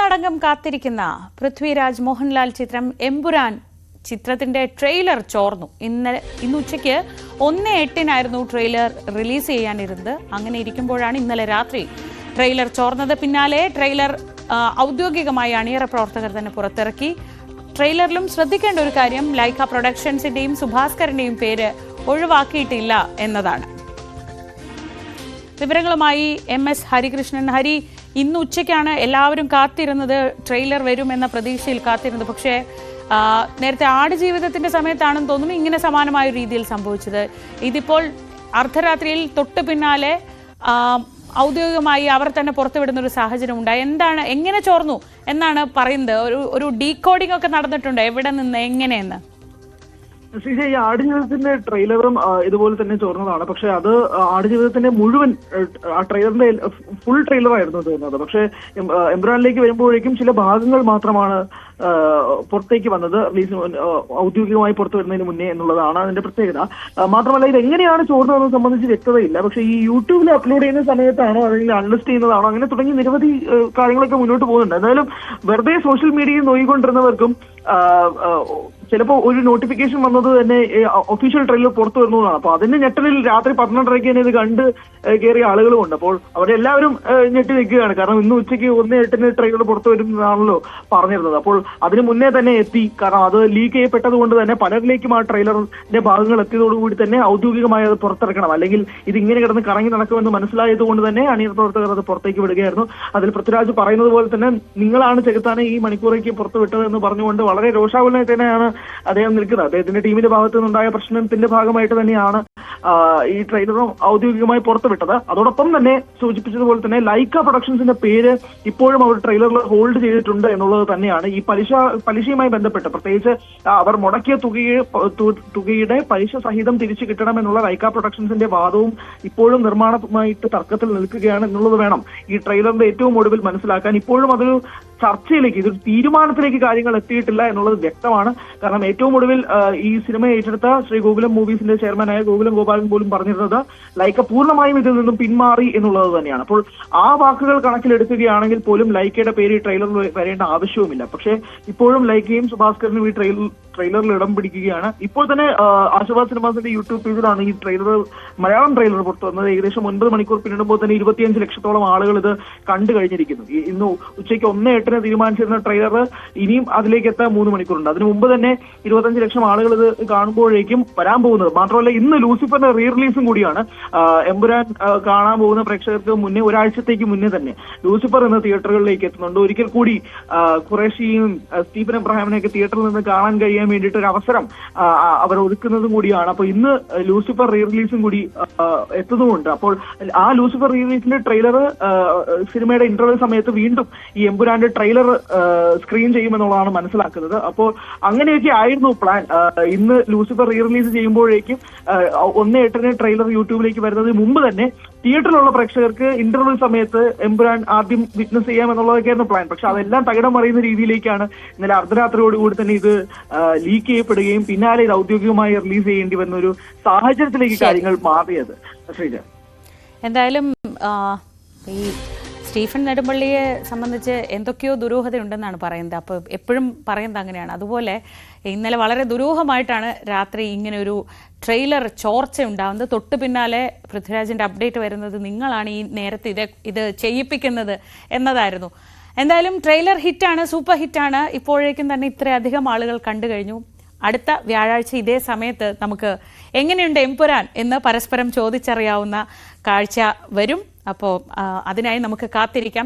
ലോകമടങ്കം കാത്തിരിക്കുന്ന പൃഥ്വിരാജ് മോഹൻലാൽ ചിത്രം എമ്പുരാൻ ചിത്രത്തിന്റെ ട്രെയിലർ ചോർന്നു. ഇന്ന് ഉച്ചയ്ക്ക് 1:08 ട്രെയിലർ റിലീസ് ചെയ്യാനിരുന്നത്. അങ്ങനെ ഇരിക്കുമ്പോഴാണ് ഇന്നലെ രാത്രി ട്രെയിലർ ചോർന്നത്. പിന്നാലെ ട്രെയിലർ ഔദ്യോഗികമായി അണിയറ പ്രവർത്തകർ തന്നെ പുറത്തിറക്കി. ട്രെയിലറിലും ശ്രദ്ധിക്കേണ്ട ഒരു കാര്യം, ലൈക്ക പ്രൊഡക്ഷൻസിന്റെയും സുഭാസ്കറിന്റെയും പേര് ഒഴിവാക്കിയിട്ടില്ല എന്നതാണ്. വിവരങ്ങളുമായി MS ഹരികൃഷ്ണൻ. ഹരി, ഇന്ന് ഉച്ചയ്ക്കാണ് എല്ലാവരും കാത്തിരുന്നത്, ട്രെയിലർ വരുമെന്ന പ്രതീക്ഷയിൽ കാത്തിരുന്നത്. പക്ഷേ നേരത്തെ ആടുജീവിതത്തിന്റെ സമയത്താണെന്ന് തോന്നുന്നു ഇങ്ങനെ സമാനമായ രീതിയിൽ സംഭവിച്ചത്. ഇതിപ്പോൾ അർദ്ധരാത്രിയിൽ തൊട്ട് പിന്നാലെ ഔദ്യോഗികമായി അവർ തന്നെ പുറത്തുവിടുന്ന ഒരു സാഹചര്യം ഉണ്ടായി. എങ്ങനെ ചോർന്നു എന്നാണ് പറയുന്നത്? ഒരു ഡീകോഡിംഗ് ഒക്കെ നടന്നിട്ടുണ്ട്, എവിടെ നിന്ന് എങ്ങനെയെന്ന്? ശ്രീജ, ഈ ആടുജീവിതത്തിന്റെ ട്രെയിലറും ഇതുപോലെ തന്നെ ചോർന്നതാണ്. പക്ഷെ അത് ആടുജീവിതത്തിന്റെ മുഴുവൻ ആ ട്രെയിലറിന്റെ ഫുൾ ട്രെയിലർ ആയിരുന്നു തോന്നുന്നത്. പക്ഷെ എംബ്രാനിലേക്ക് വരുമ്പോഴേക്കും ചില ഭാഗങ്ങൾ മാത്രമാണ് പുറത്തേക്ക് വന്നത്, റിലീസ് ഔദ്യോഗികമായി പുറത്തു വരുന്നതിന് മുന്നേ എന്നുള്ളതാണ് അതിന്റെ പ്രത്യേകത. മാത്രമല്ല, ഇത് എങ്ങനെയാണ് ചോർന്നതെന്ന് സംബന്ധിച്ച് വ്യക്തതയില്ല. പക്ഷെ ഈ യൂട്യൂബിൽ അപ്ലോഡ് ചെയ്യുന്ന സമയത്താണോ അല്ലെങ്കിൽ അൺലിസ്റ്റ് ചെയ്യുന്നതാണോ, അങ്ങനെ തുടങ്ങി നിരവധി കാര്യങ്ങളൊക്കെ മുന്നോട്ട് പോകുന്നുണ്ട്. എന്തായാലും വെറുതെ സോഷ്യൽ മീഡിയയിൽ നോക്കിക്കൊണ്ടിരുന്നവർക്കും ചിലപ്പോൾ ഒരു നോട്ടിഫിക്കേഷൻ വന്നത് തന്നെ ഒഫീഷ്യൽ ട്രെയിലർ പുറത്തു വരുന്നതാണ്. അപ്പൊ അതിന്റെ ഞെട്ടലിൽ രാത്രി 12:30 തന്നെ ഇത് കണ്ട് കയറിയ ആളുകളുമുണ്ട്. അപ്പോൾ അവരെല്ലാവരും ഞെട്ടി നിൽക്കുകയാണ്. കാരണം ഇന്ന് ഉച്ചയ്ക്ക് 1:08 ട്രെയിലർ പുറത്തു വരുന്നതാണല്ലോ പറഞ്ഞിരുന്നത്. അപ്പോൾ അതിന് മുന്നേ തന്നെ എത്തി. കാരണം അത് ലീക്ക് ചെയ്യപ്പെട്ടത് കൊണ്ട് തന്നെ പലരിലേക്കും ആ ട്രെയിലറിന്റെ ഭാഗങ്ങൾ എത്തിയതോടുകൂടി തന്നെ ഔദ്യോഗികമായി അത് പുറത്തിറക്കണം, അല്ലെങ്കിൽ ഇത് ഇങ്ങനെ കിടന്ന് കറങ്ങി നടക്കുമെന്ന് മനസ്സിലായത് കൊണ്ട് തന്നെ അണിയറ പ്രവർത്തകർ അത് പുറത്തേക്ക് വിടുകയായിരുന്നു. അതിൽ പൃഥ്വിരാജ് പറയുന്നത് പോലെ തന്നെ നിങ്ങളാണ് ചെകുത്താനെ ഈ മണിക്കൂറേക്ക് പുറത്തു വിട്ടത് എന്ന് പറഞ്ഞുകൊണ്ട് വളരെ രോഷാകുലനായി തന്നെയാണ് അദ്ദേഹം നിൽക്കുന്നത്. അദ്ദേഹത്തിന്റെ ടീമിന്റെ ഭാഗത്തു നിന്നുണ്ടായ പ്രശ്നത്തിന്റെ ഭാഗമായിട്ട് തന്നെയാണ് ഈ ട്രെയിലറും ഔദ്യോഗികമായി പുറത്തുവിട്ടത്. അതോടൊപ്പം തന്നെ സൂചിപ്പിച്ചതുപോലെ തന്നെ ലൈക്ക പ്രൊഡക്ഷൻസിന്റെ പേര് ഇപ്പോഴും അവർ ട്രെയിലറിൽ ഹോൾഡ് ചെയ്തിട്ടുണ്ട് എന്നുള്ളത് തന്നെയാണ്. ഈ പലിശയുമായി ബന്ധപ്പെട്ട് പ്രത്യേകിച്ച് അവർ മുടക്കിയ തുകയുടെ പലിശ സഹിതം തിരിച്ചു കിട്ടണമെന്നുള്ള ലൈക്ക പ്രൊഡക്ഷൻസിന്റെ വാദവും ഇപ്പോഴും നിർമ്മാണവുമായിട്ട് തർക്കത്തിൽ നിൽക്കുകയാണ് എന്നുള്ളത് വേണം ഈ ട്രെയിലറിന്റെ ഏറ്റവും ഒടുവിൽ മനസ്സിലാക്കാൻ. ഇപ്പോഴും അതൊരു ചർച്ചയിലേക്ക്, ഇതൊരു തീരുമാനത്തിലേക്ക് കാര്യങ്ങൾ എത്തിയിട്ടില്ല എന്നുള്ളത് വ്യക്തമാണ്. കാരണം ഏറ്റവും ഒടുവിൽ ഈ സിനിമ ഏറ്റെടുത്ത ശ്രീ ഗോകുലം മൂവീസിന്റെ ചെയർമാനായ ഗോകുലം ഗോപാലൻ പോലും പറഞ്ഞിരുന്നത് ലൈക്ക പൂർണ്ണമായും ഇതിൽ നിന്നും പിന്മാറി എന്നുള്ളത് തന്നെയാണ്. അപ്പോൾ ആ വാക്കുകൾ കണക്കിലെടുക്കുകയാണെങ്കിൽ പോലും ലൈക്കയുടെ പേര് ഈ ട്രെയിലറിൽ വരേണ്ട ആവശ്യവുമില്ല. പക്ഷേ ഇപ്പോഴും ലൈക്കയും സുഭാസ്കരനും ഈ ട്രെയിലറിൽ ഇടം പിടിക്കുകയാണ്. ഇപ്പോൾ തന്നെ ആശീർവാദ് സിനിമാസിന്റെ യൂട്യൂബ് പേജിലാണ് ഈ മലയാളം ട്രെയിലർ പുറത്തു വന്നത്. ഏകദേശം 9 മണിക്കൂർ പിന്നിടുമ്പോൾ തന്നെ 25 ലക്ഷത്തോളം ആളുകൾ ഇത് കണ്ടു കഴിഞ്ഞിരിക്കുന്നു. ഇന്ന് ഉച്ചയ്ക്ക് 1:08 തീരുമാനിച്ചിരുന്ന ട്രെയിലർ ഇനിയും അതിലേക്ക് എത്താൻ 3 മണിക്കൂറുണ്ട്. അതിനു മുമ്പ് തന്നെ 25 ലക്ഷം ആളുകൾ ഇത് കാണുമ്പോഴേക്കും വരാൻ പോകുന്നത്. മാത്രമല്ല, ഇന്ന് ലൂസിഫറിന്റെ റീ റിലീസും കൂടിയാണ്. എമ്പുരാൻ കാണാൻ പോകുന്ന പ്രേക്ഷകർക്ക് മുന്നേ, ഒരാഴ്ചത്തേക്ക് മുന്നേ തന്നെ ലൂസിഫർ എന്ന തിയേറ്ററുകളിലേക്ക് എത്തുന്നുണ്ട്. ഒരിക്കൽ കൂടി ഖുറേഷിയും സ്റ്റീഫൻ എബ്രഹാമിനെയൊക്കെ തിയേറ്ററിൽ നിന്ന് കാണാൻ കഴിയാൻ വേണ്ടിയിട്ട് ഒരു അവസരം അവർ ഒരുക്കുന്നതും കൂടിയാണ്. അപ്പൊ ഇന്ന് ലൂസിഫർ റീ റിലീസും കൂടി എത്തുന്നുമുണ്ട്. അപ്പോൾ ആ ലൂസിഫർ റീ റിലീസിന്റെ ട്രെയിലർ സിനിമയുടെ ഇന്റർവെൽ സമയത്ത് വീണ്ടും ഈ എമ്പുരാന്റെ ട്രെയിലർ സ്ക്രീൻ ചെയ്യുമെന്നുള്ളതാണ് മനസ്സിലാക്കുന്നത്. അപ്പോൾ അങ്ങനെയൊക്കെ ആയിരുന്നു പ്ലാൻ. ഇന്ന് ലൂസിഫർ റീ റിലീസ് ചെയ്യുമ്പോഴേക്കും 1:08 ട്രെയിലർ യൂട്യൂബിലേക്ക് വരുന്നതിന് മുമ്പ് തന്നെ തിയേറ്ററിലുള്ള പ്രേക്ഷകർക്ക് ഇന്റർവെൽ സമയത്ത് എമ്പുരാൻ ആദ്യം വിറ്റ്നസ് ചെയ്യാമെന്നുള്ളതൊക്കെയായിരുന്നു പ്ലാൻ. പക്ഷെ അതെല്ലാം തകിടം മറിയുന്ന രീതിയിലേക്കാണ് ഇന്നലെ അർദ്ധരാത്രിയോടുകൂടി തന്നെ ഇത് ലീക്ക് ചെയ്യപ്പെടുകയും പിന്നാലെ ഇത് ഔദ്യോഗികമായി റിലീസ് ചെയ്യേണ്ടി വന്ന ഒരു സാഹചര്യത്തിലേക്ക് കാര്യങ്ങൾ മാറിയത്. ശ്രീജ, എന്തായാലും ഈ സ്റ്റീഫൻ നെടുമ്പള്ളിയെ സംബന്ധിച്ച് എന്തൊക്കെയോ ദുരൂഹതയുണ്ടെന്നാണ് പറയുന്നത്. അപ്പോൾ എപ്പോഴും പറയുന്നത് അങ്ങനെയാണ്. അതുപോലെ ഇന്നലെ വളരെ ദുരൂഹമായിട്ടാണ് രാത്രി ഇങ്ങനെ ഒരു ട്രെയിലർ ചോർച്ച ഉണ്ടാകുന്നത്. തൊട്ട് പിന്നാലെ പൃഥ്വിരാജിൻ്റെ അപ്ഡേറ്റ് വരുന്നത് നിങ്ങളാണ് ഈ നേരത്തെ ഇത് ചെയ്യിപ്പിക്കുന്നത് എന്നതായിരുന്നു. എന്തായാലും ട്രെയിലർ ഹിറ്റാണ്, സൂപ്പർ ഹിറ്റാണ്. ഇപ്പോഴേക്കും തന്നെ ഇത്രയധികം ആളുകൾ കണ്ടു കഴിഞ്ഞു. അടുത്ത വ്യാഴാഴ്ച ഇതേ സമയത്ത് നമുക്ക് എങ്ങനെയുണ്ട് എമ്പുരാൻ എന്ന് പരസ്പരം ചോദിച്ചറിയാവുന്ന കാഴ്ച വരും. അപ്പോൾ അതിനായി നമുക്ക് കാത്തിരിക്കാം.